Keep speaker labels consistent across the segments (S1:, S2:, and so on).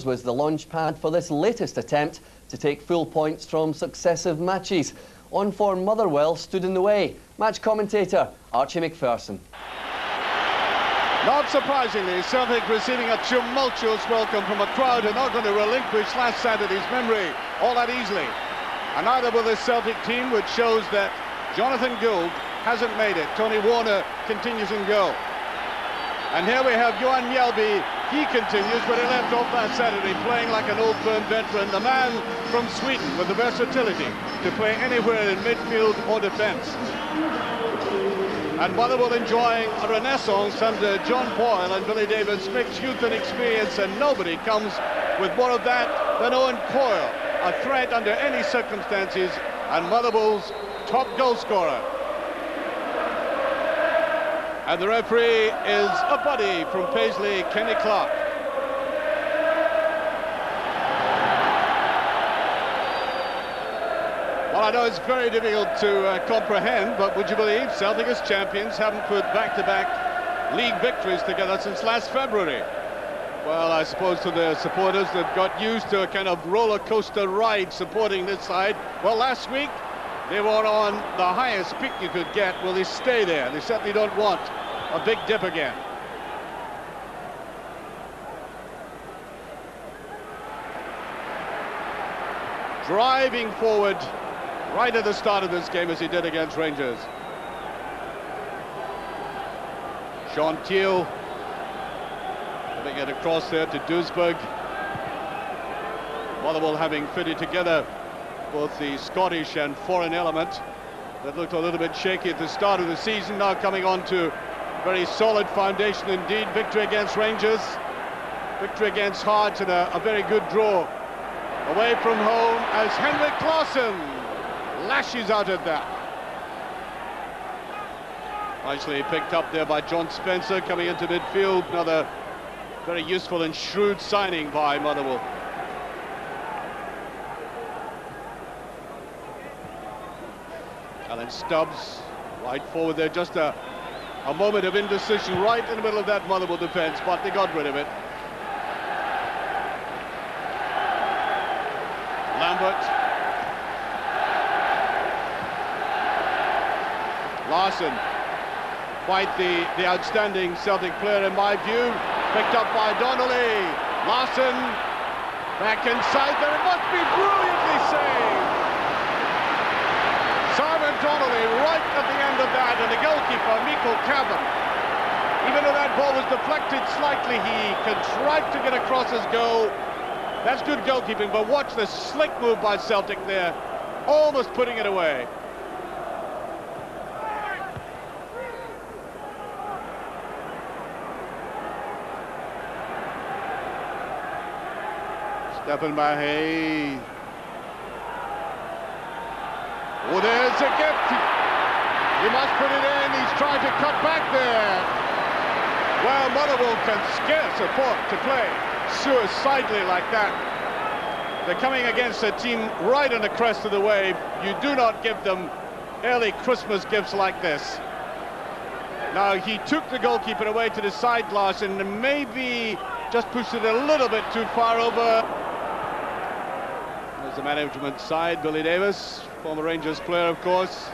S1: Rangers was the launch pad for this latest attempt to take full points from successive matches. On-form Motherwell stood in the way. Match commentator Archie McPherson.
S2: Not surprisingly, Celtic receiving a tumultuous welcome from a crowd who are not going to relinquish last Saturday's memory all that easily. And neither will this Celtic team, which shows that Jonathan Gould hasn't made it. Tony Warner continues in goal. And here we have Johan Mjällby. He continues, but he left off last Saturday playing like an old firm veteran, the man from Sweden with the versatility to play anywhere in midfield or defence. And Motherwell enjoying a renaissance under John Boyle and Billy Davis, mixed youth and experience, and nobody comes with more of that than Owen Coyle, a threat under any circumstances, and Motherwell's top goal scorer. And the referee is a buddy from Paisley, Kenny Clark. Well, I know it's very difficult to comprehend, but would you believe Celtic as champions haven't put back-to-back league victories together since last February? Well, I suppose to their supporters that got used to a kind of roller coaster ride supporting this side. Well, last week they were on the highest peak you could get. Will they stay there? They certainly don't want a big dip again. Driving forward right at the start of this game as he did against Rangers. Sean Teal putting it across there to Duisburg. Motherwell having fitted together both the Scottish and foreign element that looked a little bit shaky at the start of the season, now coming on to very solid foundation indeed. Victory against Rangers, victory against Hearts, and a very good draw away from home as Henrik Larsson lashes out at that. Nicely picked up there by John Spencer coming into midfield. Another very useful and shrewd signing by Motherwell. Alan Stubbs right forward there, just a moment of indecision right in the middle of that Motherwell defence, but they got rid of it. Lambert. Larsson, quite the outstanding Celtic player in my view, picked up by Donnelly. Larsson back inside there, it must be brilliantly saved. Simon Donnelly right at the end of that, and the goalkeeper, Mikko Cavan, even though that ball was deflected slightly, he contrived to get across his goal. That's good goalkeeping, but watch the slick move by Celtic there, almost putting it away. Stephen Mahay. Oh, there's a gift. He must put it in. He's trying to cut back there. Well, Motherwell can scarce afford to play suicidally like that. They're coming against a team right on the crest of the wave. You do not give them early Christmas gifts like this. Now, he took the goalkeeper away to the side, Larsson, and maybe just pushed it a little bit too far over. There's the management side, Billy Davis, former Rangers player, of course.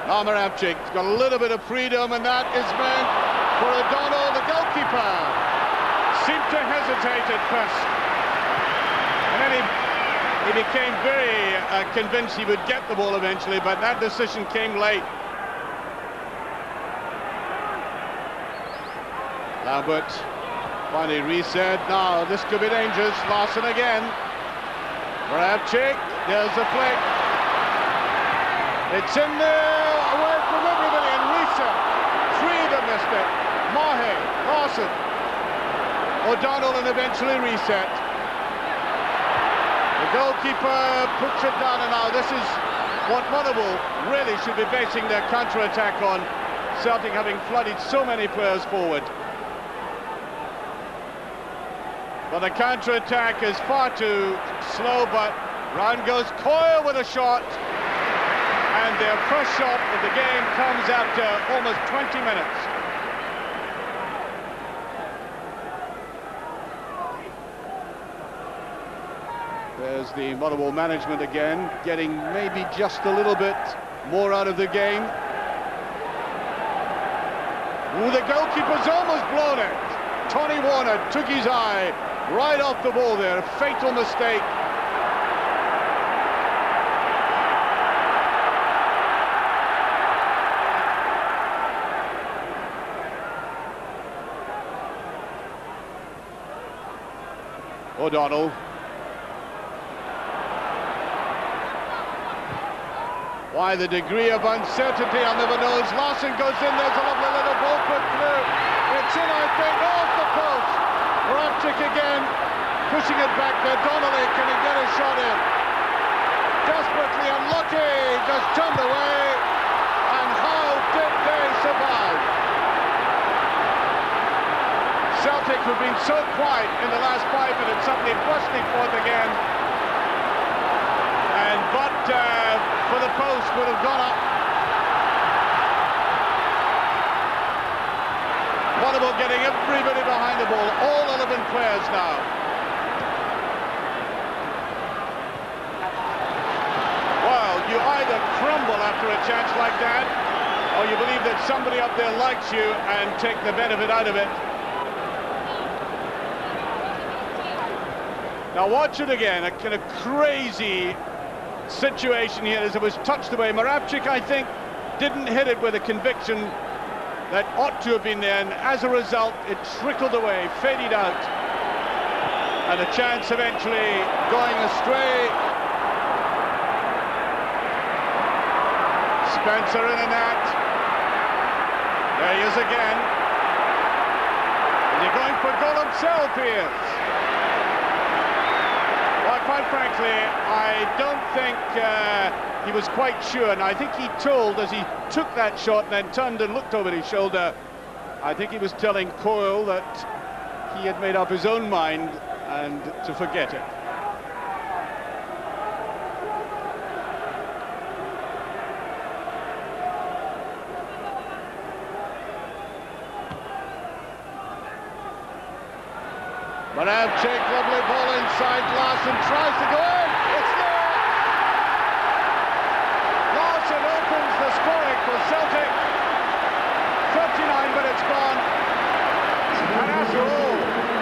S2: Now Moravcik's got a little bit of freedom, and that is meant for O'Donnell, the goalkeeper. Seemed to hesitate at first, and then he became very convinced he would get the ball eventually, but that decision came late. Lambert finally reset. Now this could be dangerous. Larsson again. Moravcik, there's the flick. It's in there, away from everybody, and reset. Three that missed it. Mahe, Larsson, O'Donnell, and eventually reset. The goalkeeper puts it down, and now this is what Motherwell really should be basing their counter-attack on. Celtic having flooded so many players forward. But the counter-attack is far too slow, but round goes Coyle with a shot. And their first shot of the game comes after almost 20 minutes. There's the Motherwell management again, getting maybe just a little bit more out of the game. Ooh, the goalkeeper's almost blown it. Tony Warner took his eye right off the ball there, a fatal mistake. O'Donnell. Why the degree of uncertainty, I'll never know. As Larson goes in, there's a lovely little ball put through. It's in, I think, off the post. Rapchik again, pushing it back there. Donnelly, can he get a shot in? Desperately unlucky, just turned away. And how did they survive? Celtic, who've been so quiet in the last 5 minutes, suddenly bursting forth again. But for the post would have gone up. Motherwell getting everybody behind the ball, all 11 players now. Well, you either crumble after a chance like that, or you believe that somebody up there likes you and take the benefit out of it. Now watch it again, a kind of crazy situation here as it was touched away. Moravcik, I think, didn't hit it with a conviction that ought to have been there, and as a result it trickled away, faded out, and a chance eventually going astray. Spencer in a net. There he is again. Is he going for goal himself? He is. Well, quite frankly, I don't think he was quite sure, and I think he told, as he took that shot and then turned and looked over his shoulder, I think he was telling Coyle that he had made up his own mind and to forget it. Moravcik, lovely ball inside. Larson tries to go in. It's there. Larson opens the scoring for Celtic. 39 minutes gone. And after all,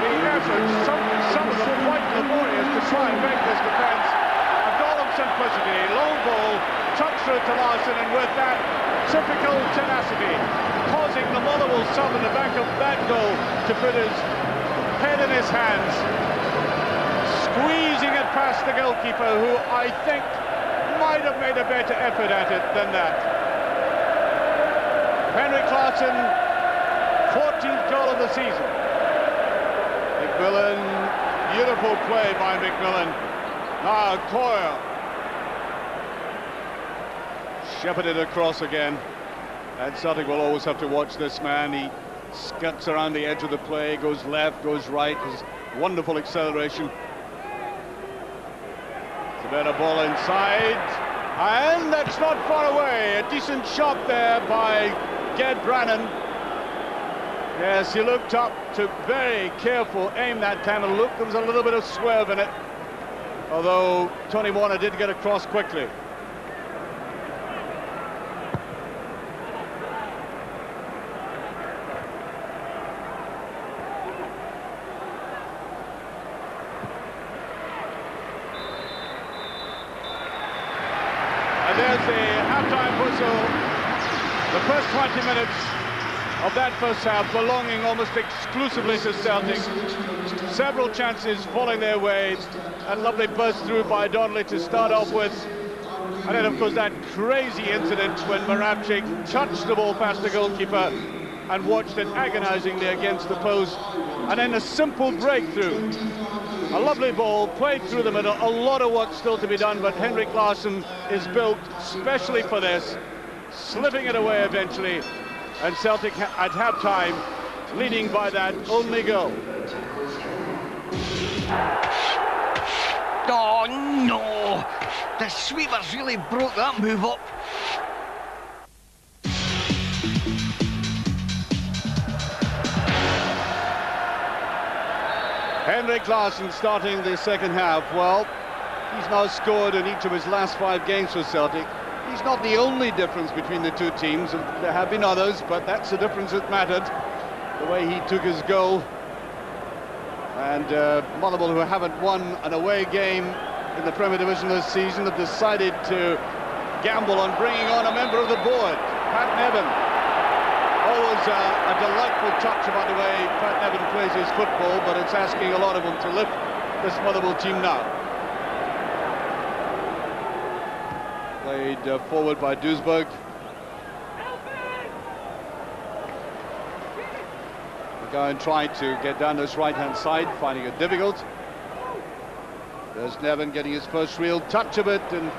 S2: the effort, some of them quite laborious to try and break this defence. A goal of simplicity, long ball, touch through to Larson, and with that typical tenacity, causing the Motherwell sub in the back of that goal to put his head in his hands, squeezing it past the goalkeeper, who I think might have made a better effort at it than that. Henrik Larsson, 14th goal of the season. McMillan, beautiful play by McMillan. Now Coyle shepherded across again, and Celtic will always have to watch this man. He skirts around the edge of the play, goes left, goes right, has wonderful acceleration. It's a better ball inside, and that's not far away. A decent shot there by Ged Brannan. Yes, he looked up, took very careful aim that time, and looked, there was a little bit of swerve in it, although Tony Warner did get across quickly. And there's the half-time whistle. The first 20 minutes of that first half belonging almost exclusively to Celtic. Several chances falling their way. A lovely burst through by Donnelly to start off with. And then, of course, that crazy incident when Moravcik touched the ball past the goalkeeper and watched it agonizingly against the post. And then a simple breakthrough. A lovely ball played through the middle. A lot of work still to be done, but Henrik Larsson is built specially for this, slipping it away eventually, and Celtic at half-time leading by that only goal.
S3: Oh no! The sweepers really broke that move up.
S2: Henrik Larsson starting the second half. Well, he's now scored in each of his last 5 games for Celtic. He's not the only difference between the two teams. There have been others, but that's the difference that mattered. The way he took his goal. And Motherwell, who haven't won an away game in the Premier Division this season, have decided to gamble on bringing on a member of the board, Pat Nevin. Always a delightful touch about the way Pat Nevin plays his football, but it's asking a lot of him to lift this Motherwell team now. Played forward by Duisburg. McGowan trying to get down this right-hand side, finding it difficult. There's Nevin getting his first real touch of it, and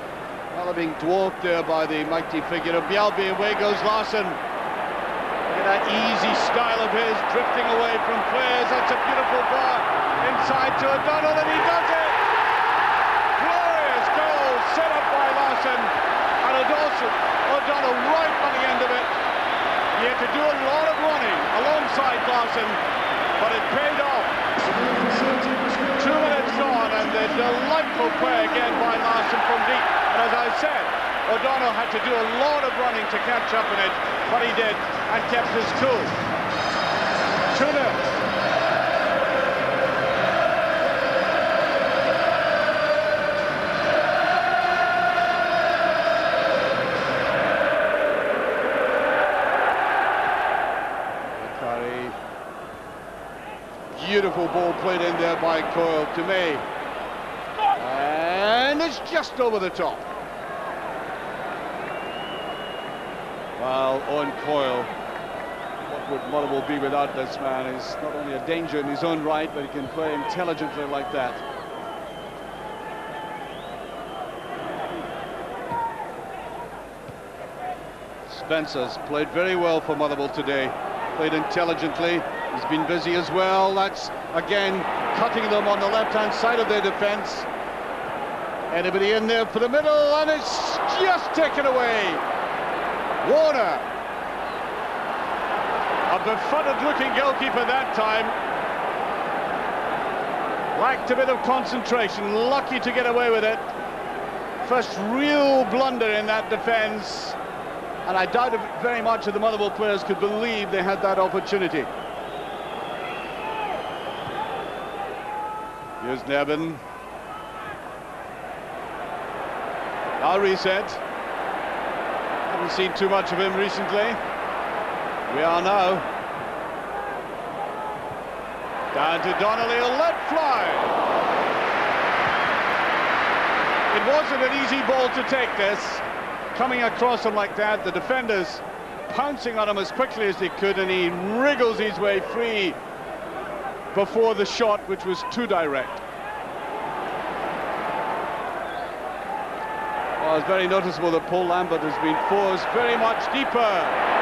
S2: well, being dwarfed there by the mighty figure of Bjalby. Away goes Larsson. Look at that easy style of his, drifting away from players. That's a beautiful ball inside to O'Donnell, and he does it! Glorious goal set up by Larsson, and O'Donnell right on the end of it. He had to do a lot of running alongside Larsson, but it paid off. 2 minutes gone, and the delightful play again by Larsson from deep. And as I said, O'Donnell had to do a lot of running to catch up in it, but he did, and kept his cool. 2-0. Beautiful ball played in there by Coyle to May. And it's just over the top. Well, Owen Coyle, what would Motherwell be without this man? He's not only a danger in his own right, but he can play intelligently like that. Spencer's played very well for Motherwell today. Played intelligently. He's been busy as well. That's, again, cutting them on the left-hand side of their defence. Anybody in there for the middle, and it's just taken away. Warner. A befuddled-looking goalkeeper that time. Lacked a bit of concentration. Lucky to get away with it. First real blunder in that defence. And I doubt very much that the Motherwell players could believe they had that opportunity. Here's Nevin. Now reset. Haven't seen too much of him recently. We are now. Down to Donnelly, a let fly. It wasn't an easy ball to take this. Coming across him like that, the defenders pouncing on him as quickly as they could, and he wriggles his way free before the shot, which was too direct. Well, it's very noticeable that Paul Lambert has been forced very much deeper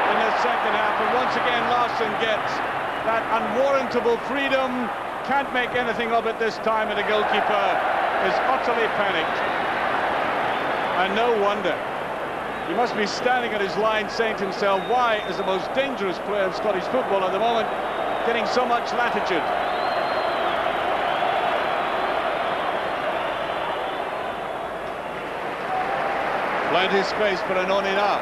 S2: in the second half, and once again Larsson gets that unwarrantable freedom, can't make anything of it this time, and the goalkeeper is utterly panicked. And no wonder. He must be standing at his line saying to himself, why is the most dangerous player in Scottish football at the moment getting so much latitude? Plenty of space for Anoni now.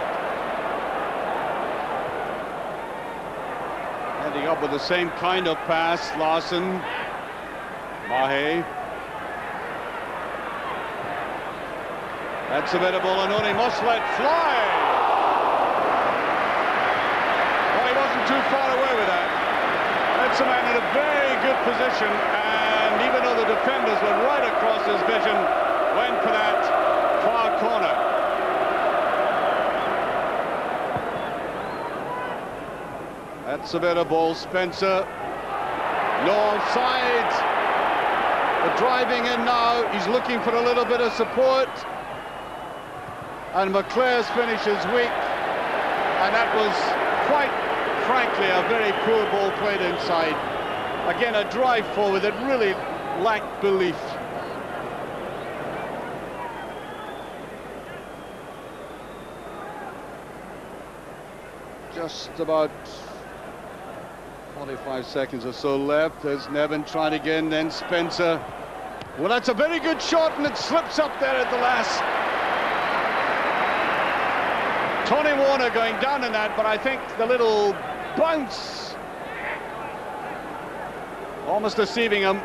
S2: Ending up with the same kind of pass, Larsson, Mahe. That's a bit of ball, and Anoni must let fly. Well, he wasn't too far away with that. That's a man in a very good position, and even though the defenders were right across his vision, went for that far corner. That's a bit of ball, Spencer. No offside. But driving in now, he's looking for a little bit of support. And McClare's finish is weak, and that was, quite frankly, a very poor ball played inside. Again, a drive forward that really lacked belief. Just about 45 seconds or so left. There's Nevin trying again, then Spencer. Well, that's a very good shot, and it slips up there at the last. Tony Warner going down in that, but I think the little bounce almost deceiving him.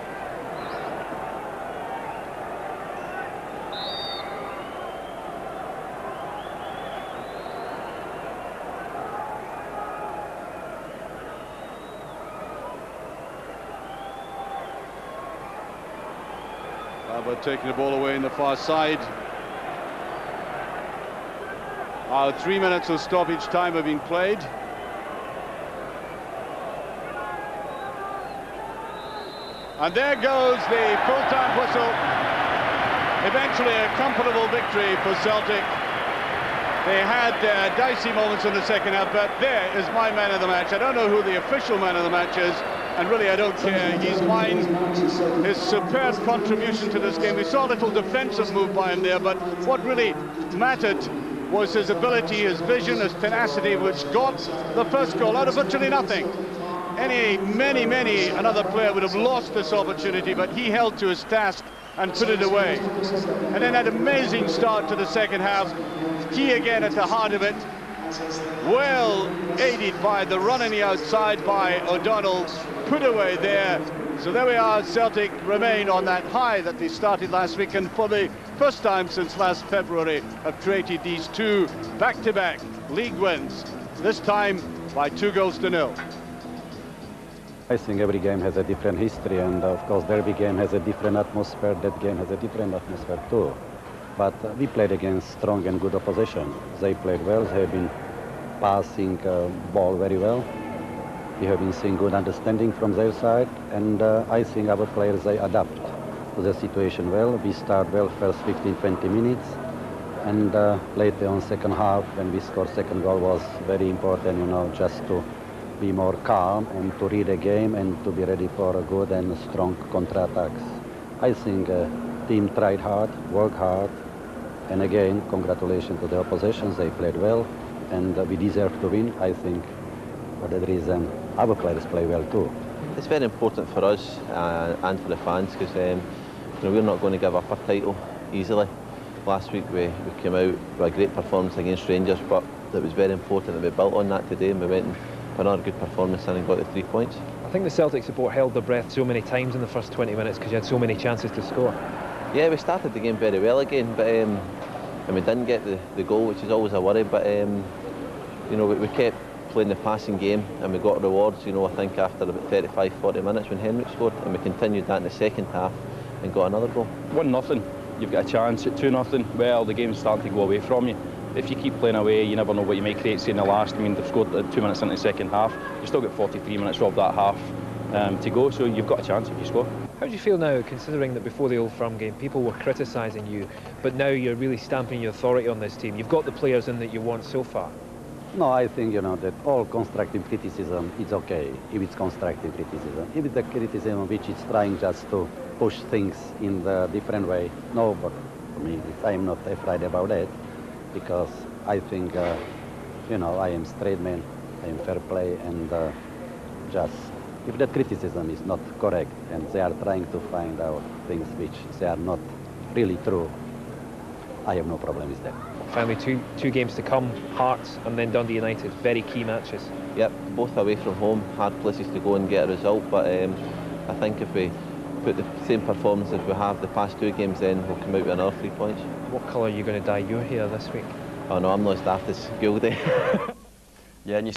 S2: But taking the ball away in the far side. 3 minutes of stoppage time have been played. And there goes the full-time whistle. Eventually a comfortable victory for Celtic. They had dicey moments in the second half, but there is my man of the match. I don't know who the official man of the match is, and really I don't care. He's mine. His superb contribution to this game. We saw a little defensive move by him there, but what really mattered was his ability, his vision, his tenacity, which got the first goal out of virtually nothing. Many another player would have lost this opportunity, but he held to his task and put it away. And then that amazing start to the second half. Key again at the heart of it. Well aided by the run on the outside by O'Donnell. Put away there. So there we are. Celtic remain on that high that they started last week, and for the first time since last February have created these two back-to-back league wins, this time by 2-0.
S3: I think every game has a different history, and of course derby game has a different atmosphere. That game has a different atmosphere too. But we played against strong and good opposition. They played well. They have been passing ball very well. We have been seeing good understanding from their side, and I think our players, they adapt to the situation well. We start well first 15-20 minutes, and later on second half, when we scored second goal, was very important, you know, just to be more calm and to read the game and to be ready for a good and strong counter-attacks. I think team tried hard, worked hard, and again, congratulations to the oppositions. They played well, and we deserve to win, I think. For that reason, our players play well too.
S4: It's very important for us and for the fans, because you know, we're not going to give up a title easily. Last week we came out with a great performance against Rangers, but it was very important that we built on that today, and we went and put another good performance and got the 3 points.
S5: I think the Celtic support held their breath so many times in the first 20 minutes because you had so many chances to score.
S4: Yeah, we started the game very well again, but and we didn't get the goal, which is always a worry, but you know, we kept playing the passing game, and we got rewards, you know, I think after about 35-40 minutes when Henrik scored, and we continued that in the second half and got another goal.
S6: 1-0, you've got a chance. At 2-0, well, the game's starting to go away from you. If you keep playing away, you never know what you may create. Say in the last, I mean, they've scored 2 minutes into the second half. You've still got 43 minutes of that half to go, so you've got a chance if you score.
S5: How do you feel now, considering that before the Old Firm game, people were criticising you, but now you're really stamping your authority on this team? You've got the players in that you want so far.
S3: No, I think, you know, that all constructive criticism is okay, if it's constructive criticism. If it's a criticism which is trying just to push things in the different way, no, but for me, I'm not afraid about that, because I think, you know, I am straight man, I am fair play, and just, if that criticism is not correct, and they are trying to find out things which they are not really true, I have no problem with that.
S5: Finally, two games to come, Hearts and then Dundee United, very key matches.
S4: Yep, both away from home, hard places to go and get a result, but I think if we put the same performance as we have the past 2 games, then we'll come out with another 3 points.
S5: What colour are you going to dye your hair this week?
S4: Oh no, I'm not as daft as Gildy.
S1: Yeah, and you